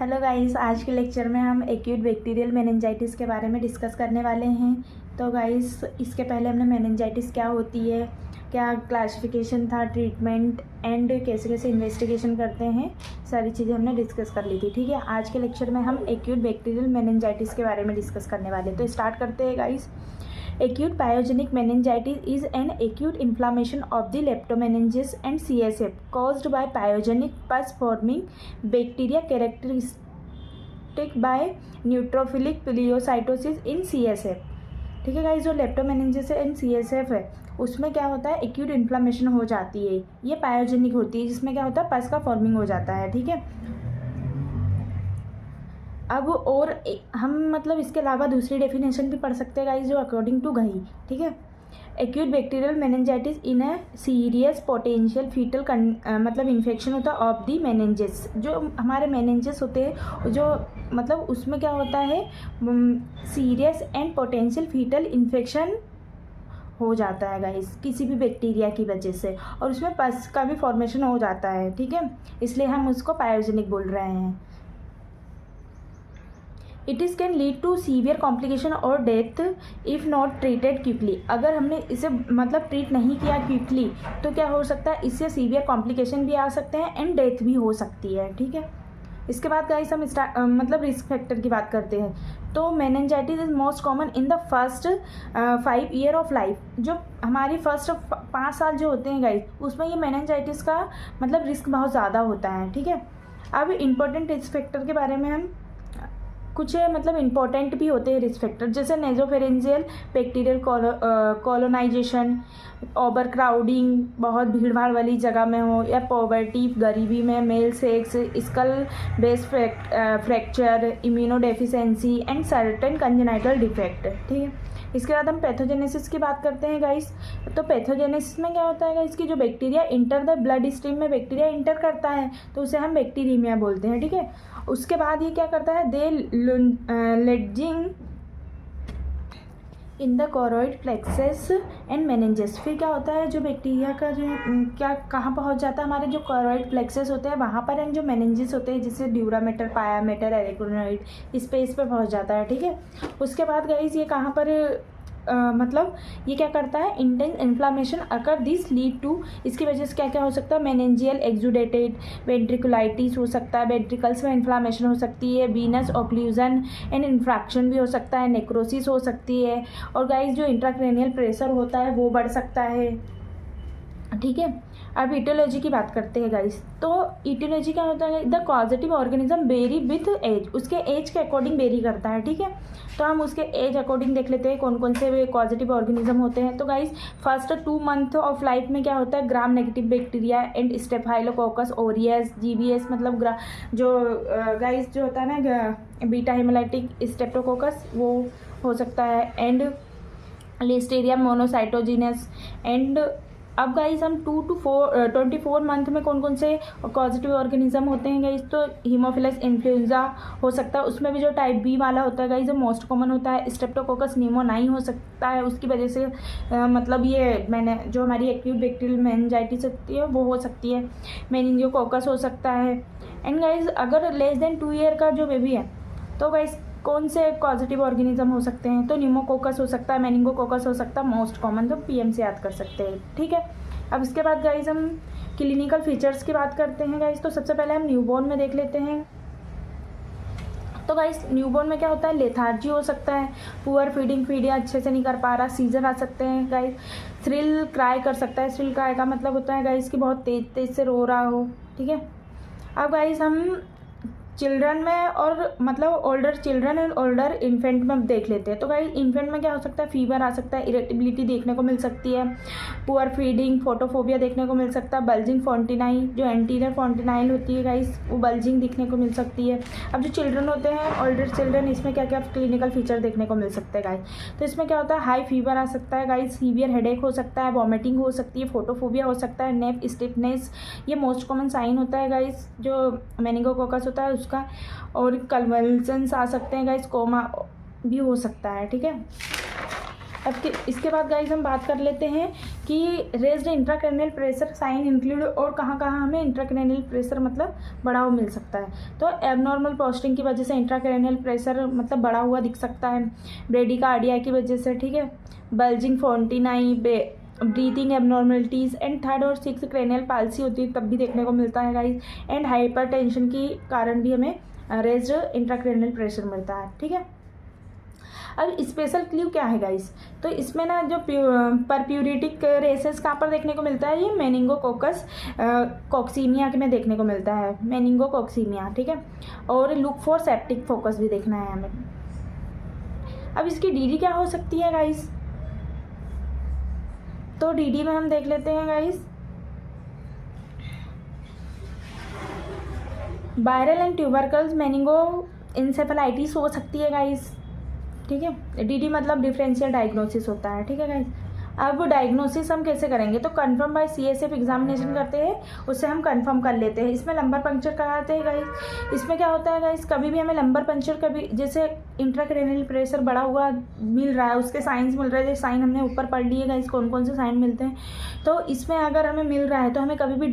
Hello guys, आज के lecture में हम एक्यूट बैक्टीरियल मेनिंजाइटिस के बारे में डिस्कस करने वाले हैं। तो गाइस, इसके पहले हमने मेनिंजाइटिस क्या होती है, क्या क्लासिफिकेशन था, ट्रीटमेंट एंड कैसे कैसे इन्वेस्टिगेशन करते हैं, सारी चीज़ें हमने डिस्कस कर ली थी। ठीक है, आज के लेक्चर में हम एक्यूट बैक्टीरियल मेनिंजाइटिस के बारे में डिस्कस करने वाले हैं। तो स्टार्ट करते हैं guys. Acute pyogenic meningitis is an acute inflammation of the leptomeninges and CSF caused by pyogenic pus-forming bacteria characteristic by neutrophilic piliyocytosis in CSF। ठीक है गाइस, जो लेप्टोमेनिंजेस एंड CSF है उसमें क्या होता है, एक्यूट इन्फ्लामेशन हो जाती है। ये पायोजेनिक होती है, जिसमें क्या होता है, पस का फॉर्मिंग हो जाता है। ठीक है, अब और हम मतलब इसके अलावा दूसरी डेफिनेशन भी पढ़ सकते हैं गाइस, जो अकॉर्डिंग टू गई। ठीक है, acute bacterial meningitis in a serious potential fatal मतलब इन्फेक्शन होता है ऑफ दी मेनिंजेस। जो हमारे मेनिंजेस होते हैं, जो मतलब उसमें क्या होता है, serious and potential fatal infection हो जाता है गाइस किसी भी बैक्टीरिया की वजह से, और उसमें पस का भी फॉर्मेशन हो जाता है। ठीक है, इसलिए हम उसको पायोजेनिक बोल रहे हैं। It is can lead to severe complication और death if not treated quickly. अगर हमने इसे मतलब ट्रीट नहीं किया क्विकली तो क्या हो सकता है, इससे सीवियर कॉम्प्लिकेशन भी आ सकते हैं एंड डेथ भी हो सकती है। ठीक है, इसके बाद गाइस हम मतलब रिस्क फैक्टर की बात करते हैं। तो meningitis is most common in the first 5 year of life. जो हमारी फर्स्ट 5 साल जो होते हैं गाइस, उसमें ये मेनिंजाइटिस का मतलब रिस्क बहुत ज़्यादा होता है। ठीक है, अब इम्पोर्टेंट रिस्क फैक्टर के बारे में हम कुछ मतलब इम्पोर्टेंट भी होते हैं रिस्क फैक्टर, जैसे nasopharyngeal bacterial colonisation, overcrowding, बहुत भीड़ भाड़ वाली जगह में हो, या पॉवर्टी गरीबी में, male sex, skull base fracture, immunodeficiency and certain congenital defect. ठीक है, इसके बाद हम पैथोजेनेसिस की बात करते हैं गाइस। तो पैथोजेनेसिस में क्या होता है गाइस कि जो bacteria enter the blood stream में बैक्टीरिया इंटर करता है तो उसे हम बैक्टीरीमिया बोलते हैं। ठीक है, उसके बाद ये क्या करता है, they lodging in the choroid plexus and meninges. फिर क्या होता है, जो बैक्टीरिया का जो क्या कहाँ पहुँच जाता है, हमारे जो कोरोइड प्लेक्सेस होते हैं वहाँ पर, एंड जो मेनिंजेस होते हैं जैसे ड्यूरामेटर, पायामेटर, एरिकोनोइड, इस पे पहुँच जाता है। ठीक है, उसके बाद गाइस ये कहाँ पर मतलब ये क्या करता है, intense inflammation occur this lead to, इसकी वजह से क्या क्या हो सकता है, मेनिंजियल एक्सुडेटेड वेंट्रिकुलाइटिस हो सकता है, वेंट्रिकल्स में इन्फ्लामेशन हो सकती है, वीनस ऑक्लूजन एंड इन्फ्रैक्शन भी हो सकता है, नेक्रोसिस हो सकती है, और गाइस जो इंट्राक्रेनियल प्रेशर होता है वो बढ़ सकता है। ठीक है, अब इटियोलॉजी की बात करते हैं गाइस। तो इटियोलॉजी क्या होता है, the causative organism vary with age, उसके एज के अकॉर्डिंग वेरी करता है। ठीक है, तो हम उसके एज अकॉर्डिंग देख लेते हैं कौन कौन से कॉजेटिव ऑर्गेनिज्म होते हैं। तो guys, first 2 month of life में क्या होता है, gram negative bacteria and staphylococcus Orius, GBS मतलब जो गाइस जो होता है ना बीटा हेमोलाइटिक स्टेप्टोकोकस, वो हो सकता है, एंड लिस्टेरिया मोनोसाइटोजिनस। एंड अब गाइस हम 2 to 24 मंथ में कौन कौन से पॉजिटिव ऑर्गेनिज्म होते हैं गाइस, तो हीमोफिलस इन्फ्लुएंजा हो सकता है, उसमें भी जो टाइप B वाला होता है गाइस जो मोस्ट कॉमन होता है, स्ट्रेप्टोकोकस निमोनाई हो सकता है, उसकी वजह से मतलब ये मैंने जो हमारी एक्यूट बैक्टीरियल मेनिंजाइटिस होती है वो हो सकती है, मेनिंजियोकोकस हो सकता है। एंड गाइस अगर लेस देन 2 ईयर का जो बेबी है तो गाइस कौन से पॉजिटिव ऑर्गेनिज्म हो सकते हैं, तो न्यूमोकोकस हो सकता है, मेनिंगोकोकस हो सकता है, मोस्ट कॉमन तो PM से याद कर सकते हैं। ठीक है, अब इसके बाद गाइस हम क्लिनिकल फीचर्स की बात करते हैं गाइस। तो सबसे पहले हम न्यूबॉर्न में देख लेते हैं। तो गाइस न्यूबॉर्न में क्या होता है, लेथार्जी हो सकता है, पुअर फीडिंग अच्छे से नहीं कर पा रहा, सीजर आ सकते हैं गाइस, थ्रिल क्राई कर सकता है। थ्रिल क्राई का मतलब होता है गाइस कि बहुत तेज से रो रहा हो। ठीक है, अब गाइस हम चिल्ड्रन में और मतलब older children and older infant में देख लेते हैं। तो गाइस इन्फेंट में क्या हो सकता है, फीवर आ सकता है, इरिटेबिलिटी देखने को मिल सकती है, पुअर फीडिंग, फोटोफोबिया देखने को मिल सकता है, बल्जिंग फोंटिनाई, जो एंटीरियर फोंटिनाइल होती है गाइस वो बल्जिंग दिखने को मिल सकती है। अब जो चिल्ड्रन होते हैं ओल्डर चिल्ड्रन, इसमें क्या क्या क्लिनिकल फीचर देखने को मिल सकते हैं गाइस। तो इसमें क्या होता है, हाई फीवर आ सकता है गाइस, सीवियर हेडेक हो सकता है, वॉमिटिंग हो सकती है, फोटोफोबिया हो सकता है, नेक स्टिफनेस, ये मोस्ट कॉमन साइन होता है गाइस जो मेनिंगोकोकस होता है उसका, और कन्वल्सन्स आ सकते हैं गाइस, कोमा भी हो सकता है। ठीक है, अब इसके बाद गाइस हम बात कर लेते हैं कि raised intracranial pressure sign include और कहाँ कहाँ हमें इंट्राक्रैनियल प्रेशर मतलब बढ़ा हुआ मिल सकता है। तो एबनॉर्मल पोस्टिंग की वजह से इंट्राक्रैनियल प्रेशर मतलब बढ़ा हुआ दिख सकता है, ब्रेडिकार्डिया की वजह से, ठीक है, bulging fontanelle, breathing abnormalities and third और सिक्स क्रेनियल पाल्सी होती है तब भी देखने को मिलता है गाइस, एंड हाइपरटेंशन के कारण भी हमें रेज्ड इंट्राक्रैनियल प्रेशर मिलता है, ठीक है। अब स्पेशल क्ल्यू क्या है गाइस, तो इसमें ना जो परप्यूरिटिक रेसेस कहाँ पर देखने को मिलता है, ये मेनिंगोकोकस कॉक्सीमिया में देखने को मिलता है, मेनिंगोकोक्सीमिया, ठीक है। और लुक फॉर सेप्टिक फोकस भी देखना है हमें। अब इसकी डीडी क्या हो सकती है गाइस, तो डीडी में हम देख लेते हैं guys, viral and tuberculous meningoencephalitis हो सकती है गाइस, ठीक है। डीडी मतलब डिफरेंशियल डायग्नोसिस होता है, ठीक है गाइस। अब डायग्नोसिस हम कैसे करेंगे, तो कंफर्म बाय सीएसएफ एग्जामिनेशन करते हैं, उससे हम कंफर्म कर लेते हैं। इसमें लंबर पंक्चर कराते हैं गाइस। इसमें क्या होता है गाइस, कभी भी हमें लंबर पंक्चर, कभी जैसे इंट्राक्रैनियल प्रेशर बढ़ा हुआ मिल रहा है, उसके साइंस मिल रहे हैं, साइन हमने ऊपर पढ़ लिए गाइस कौन कौन से साइन मिलते हैं। तो इसमें अगर हमें मिल रहा है तो हमें कभी भी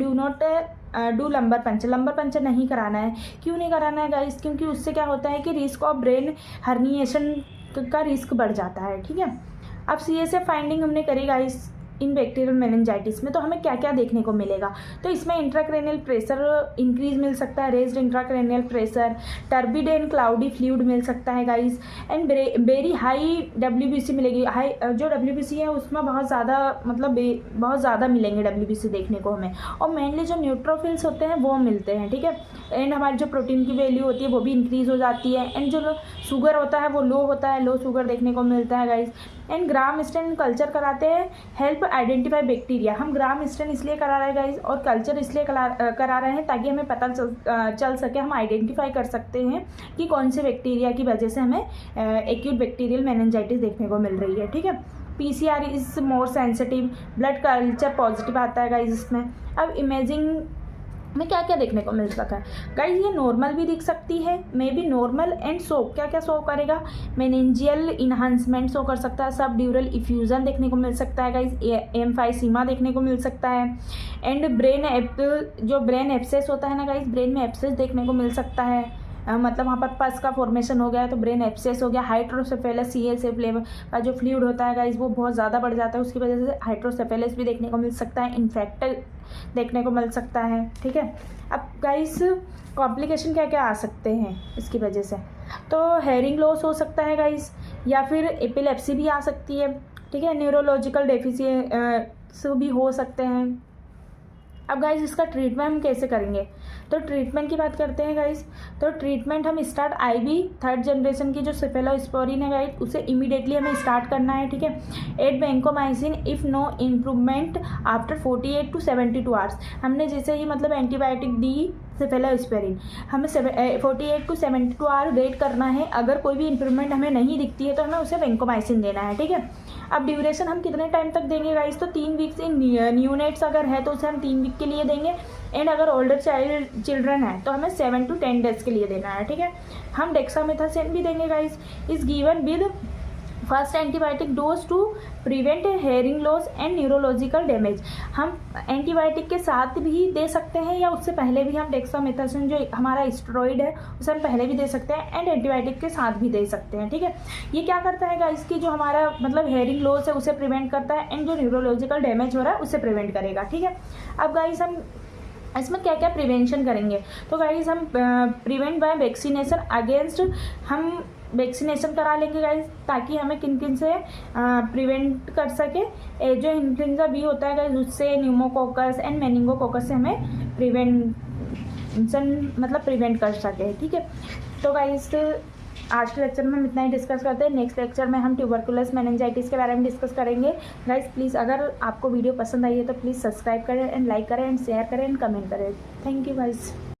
डू लंबर पंचर नहीं कराना है। क्यों नहीं कराना है गाइस, क्योंकि उससे क्या होता है कि रिस्क ऑफ ब्रेन हर्निएशन का रिस्क बढ़ जाता है, ठीक है। अब सीएसएफ फाइंडिंग हमने करी गाइस इन बैक्टीरियल मेनिंजाइटिस में, तो हमें क्या क्या देखने को मिलेगा, तो इसमें इंट्राक्रैनियल प्रेशर इंक्रीज मिल सकता है, raised intracranial pressure, turbid and cloudy fluid मिल सकता है guys, and very high WBC मिलेगी। हाई जो डब्ल्यूबीसी है उसमें बहुत ज़्यादा मतलब बहुत ज़्यादा मिलेंगे डब्ल्यूबीसी देखने को हमें, और मेनली जो न्यूट्रोफिल्स होते हैं वो मिलते हैं, ठीक है। एंड हमारी जो प्रोटीन की वैल्यू होती है वो भी इंक्रीज हो जाती है, एंड जो शुगर होता है वो लो होता है, लो शुगर देखने को मिलता है guys. And gram stain culture कराते हैं, हेल्प आइडेंटिफाई बैक्टीरिया। हम ग्राम स्टेन इसलिए करा रहे हैं गाइस और कल्चर इसलिए करा रहे हैं ताकि हमें पता चल सके, हम आइडेंटिफाई कर सकते हैं कि कौन से बैक्टीरिया की वजह से हमें एक्यूट बैक्टीरियल मेनिंजाइटिस देखने को मिल रही है, ठीक है। PCR is more sensitive, blood culture positive आता है गाइस इसमें। अब इमेजिंग में क्या क्या देखने को मिल सकता है गाइस, ये नॉर्मल भी दिख सकती है, may be normal and show क्या क्या शो करेगा, मेनिंजियल इन्हांसमेंट शो कर सकता है, सब ड्यूरल इफ्यूजन देखने को मिल सकता है गाइस, एम्फाइसीमा देखने को मिल सकता है, एंड जो ब्रेन एब्सेस होता है ना गाइस, ब्रेन में एब्सेस देखने को मिल सकता है, मतलब वहाँ पर पस का फॉर्मेशन हो गया है तो ब्रेन एब्सेस हो गया। हाइड्रोसेफेलस सीएसएफ लेवल का जो फ्लूइड होता है गाइस वो बहुत ज़्यादा बढ़ जाता है, उसकी वजह से हाइड्रोसेफेलस भी देखने को मिल सकता है, इन्फेक्ट देखने को मिल सकता है, ठीक है। अब गाइस कॉम्प्लिकेशन क्या क्या आ सकते हैं इसकी वजह से, तो हेयरिंग लॉस हो सकता है गाइस, या फिर एपिलेप्सी भी आ सकती है, ठीक है, न्यूरोलॉजिकल डेफिशिएंसी भी हो सकते हैं। अब गाइस इसका ट्रीटमेंट हम कैसे करेंगे, तो ट्रीटमेंट की बात करते हैं गाइस, तो ट्रीटमेंट हम स्टार्ट आईवी थर्ड जनरेशन की जो सेफेलोस्पोरिन है गाइस उसे इमीडिएटली हमें स्टार्ट करना है, ठीक है। 8 vancomycin if no improvement after 48 to 72 hours. हमने जैसे ही मतलब एंटीबायोटिक दी सेफेलोस्पोरिन, हमें 48 to 72 आवर वेट करना है, अगर कोई भी इंप्रूवमेंट हमें नहीं दिखती है तो हमें उसे वेंकोमाइसिन देना है, ठीक है। अब ड्यूरेशन हम कितने टाइम तक देंगे गाइस, तो 3 वीक्स इन न्यूनेट्स अगर है तो उसे हम 3 वीक के लिए देंगे, एंड अगर ओल्डर चिल्ड्रन है तो हमें 7 to 10 डेज के लिए देना है, ठीक है। हम डेक्सामेथासोन भी देंगे guys, is given with first antibiotic dose to prevent hearing loss and neurological damage. हम एंटीबायोटिक के साथ भी दे सकते हैं या उससे पहले भी हम डेक्सामेथासोन जो हमारा स्टेरॉइड है उसे हम पहले भी दे सकते हैं एंड एंटीबायोटिक के साथ भी दे सकते हैं, ठीक है। ये क्या करता है गाइस कि जो हमारा मतलब हेयरिंग लॉस है उसे प्रिवेंट करता है एंड जो न्यूरोलॉजिकल डैमेज हो रहा है उसे प्रिवेंट करेगा, ठीक है। अब गाइस हम इसमें क्या क्या प्रिवेंशन करेंगे, तो गाइस हम प्रिवेंट बाय वैक्सीनेशन अगेंस्ट हम वैक्सीनेशन करा लेंगे गाइस, ताकि हमें किन किन से प्रिवेंट कर सके। जो इन्फ्लुएंजा बी होता है गाइस उससे, न्यूमोकोकस एंड मेनिंगोकोकस से हमें प्रिवेंट कर सके, ठीक है। तो गाइस आज के लेक्चर में हम इतना ही डिस्कस करते हैं, नेक्स्ट लेक्चर में हम ट्यूबरकुलस मेनिंजाइटिस के बारे में डिस्कस करेंगे। गाइस प्लीज़ अगर आपको वीडियो पसंद आई है तो प्लीज़ सब्सक्राइब करें एंड लाइक करें एंड शेयर करें एंड कमेंट करें। Thank you guys.